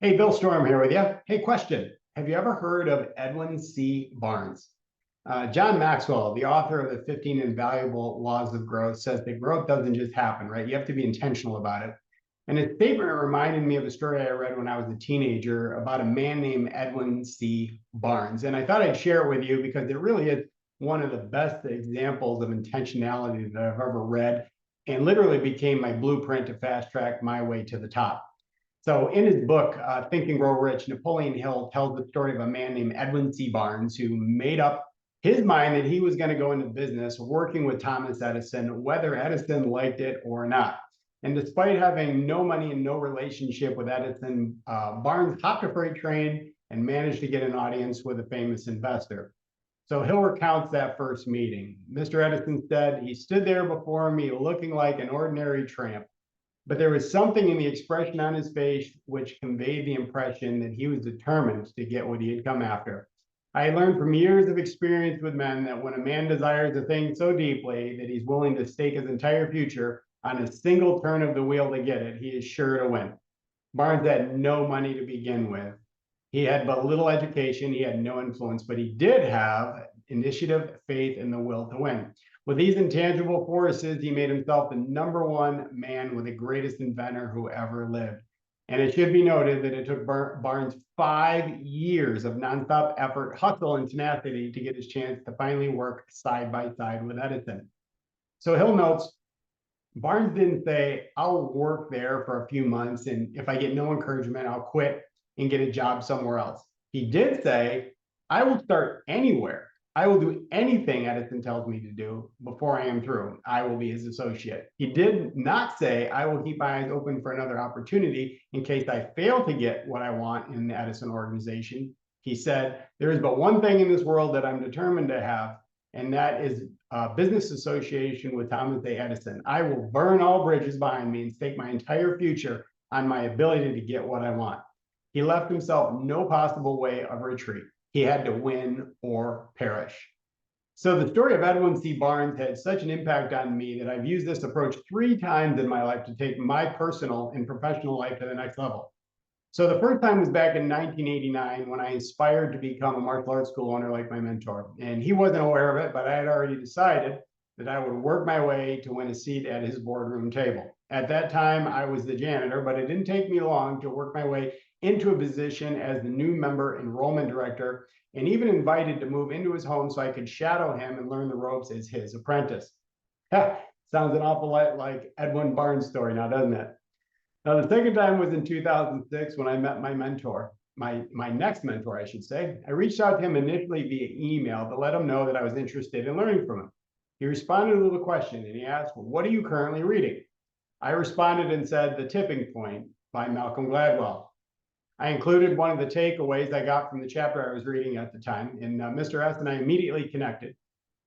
Hey, Bill Storm here with you. Hey, question. Have you ever heard of Edwin C Barnes? John Maxwell, the author of the 15 Invaluable Laws of Growth, says that growth doesn't just happen, right? You have to be intentional about it. And his statement reminded me of a story I read when I was a teenager about a man named Edwin C Barnes. And I thought I'd share it with you because it really is one of the best examples of intentionality that I've ever read, and literally became my blueprint to fast track my way to the top. So in his book, Think and Grow Rich, Napoleon Hill tells the story of a man named Edwin C. Barnes who made up his mind that he was going to go into business working with Thomas Edison, whether Edison liked it or not. And despite having no money and no relationship with Edison, Barnes hopped a freight train and managed to get an audience with a famous investor. So Hill recounts that first meeting. Mr. Edison said, "He stood there before me looking like an ordinary tramp. But there was something in the expression on his face which conveyed the impression that he was determined to get what he had come after. I had learned from years of experience with men that when a man desires a thing so deeply that he's willing to stake his entire future on a single turn of the wheel to get it, he is sure to win." Barnes had no money to begin with. He had but little education. He had no influence, but he did have initiative, faith, and the will to win. With these intangible forces, he made himself the #1 man with the greatest inventor who ever lived. And it should be noted that it took Barnes 5 years of nonstop effort, hustle, and tenacity to get his chance to finally work side by side with Edison. So Hill notes, Barnes didn't say, "I'll work there for a few months, and if I get no encouragement, I'll quit and get a job somewhere else." He did say, "I will start anywhere. I will do anything Edison tells me to do before I am through. I will be his associate." He did not say, "I will keep my eyes open for another opportunity in case I fail to get what I want in the Edison organization." He said, "There is but one thing in this world that I'm determined to have, and that is a business association with Thomas A. Edison. I will burn all bridges behind me and stake my entire future on my ability to get what I want." He left himself no possible way of retreat. He had to win or perish. So the story of Edwin C. Barnes had such an impact on me that I've used this approach 3 times in my life to take my personal and professional life to the next level. So the first time was back in 1989 when I aspired to become a martial arts school owner like my mentor. And he wasn't aware of it, but I had already decided that I would work my way to win a seat at his boardroom table. At that time, I was the janitor, but it didn't take me long to work my way into a position as the new member enrollment director, and even invited to move into his home so I could shadow him and learn the ropes as his apprentice. Sounds an awful lot like Edwin Barnes' story now, doesn't it? Now, the second time was in 2006 when I met my mentor, my next mentor, I should say. I reached out to him initially via email to let him know that I was interested in learning from him. He responded with a question, and he asked, "What are you currently reading?" I responded and said, "The Tipping Point" by Malcolm Gladwell. I included one of the takeaways I got from the chapter I was reading at the time, and Mr. S and I immediately connected,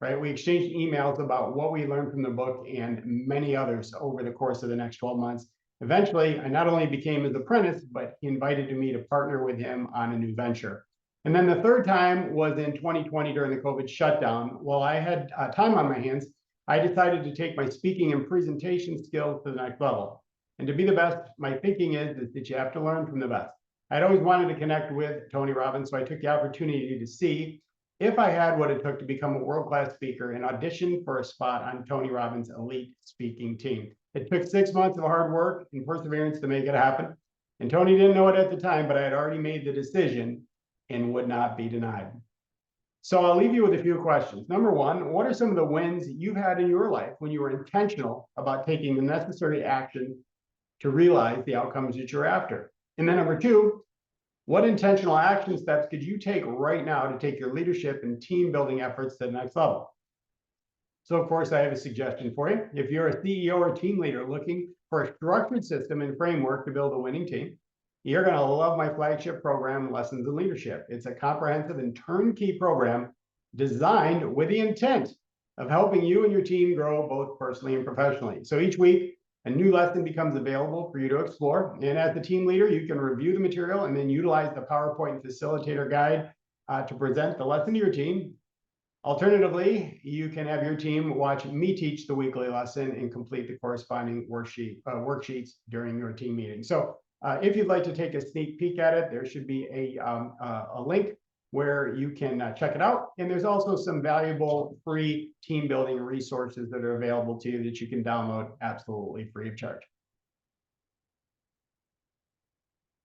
right? We exchanged emails about what we learned from the book and many others over the course of the next 12 months. Eventually, I not only became his apprentice, but he invited me to partner with him on a new venture. And then the third time was in 2020 during the COVID shutdown. While I had time on my hands, I decided to take my speaking and presentation skills to the next level. And to be the best, my thinking is that you have to learn from the best. I'd always wanted to connect with Tony Robbins, so I took the opportunity to see if I had what it took to become a world-class speaker and auditioned for a spot on Tony Robbins' elite speaking team. It took 6 months of hard work and perseverance to make it happen. And Tony didn't know it at the time, but I had already made the decision and would not be denied. So I'll leave you with a few questions. Number one, what are some of the wins you've had in your life when you were intentional about taking the necessary action to realize the outcomes that you're after? And then number two, what intentional action steps could you take right now to take your leadership and team building efforts to the next level? So of course, I have a suggestion for you. If you're a CEO or team leader looking for a structured system and framework to build a winning team, you're going to love my flagship program, Lessons in Leadership. It's a comprehensive and turnkey program designed with the intent of helping you and your team grow both personally and professionally. So each week, a new lesson becomes available for you to explore. And as the team leader, you can review the material and then utilize the PowerPoint facilitator guide to present the lesson to your team. Alternatively, you can have your team watch me teach the weekly lesson and complete the corresponding worksheets during your team meeting. So If you'd like to take a sneak peek at it, there should be a link where you can check it out. And there's also some valuable free team building resources that are available to you that you can download absolutely free of charge.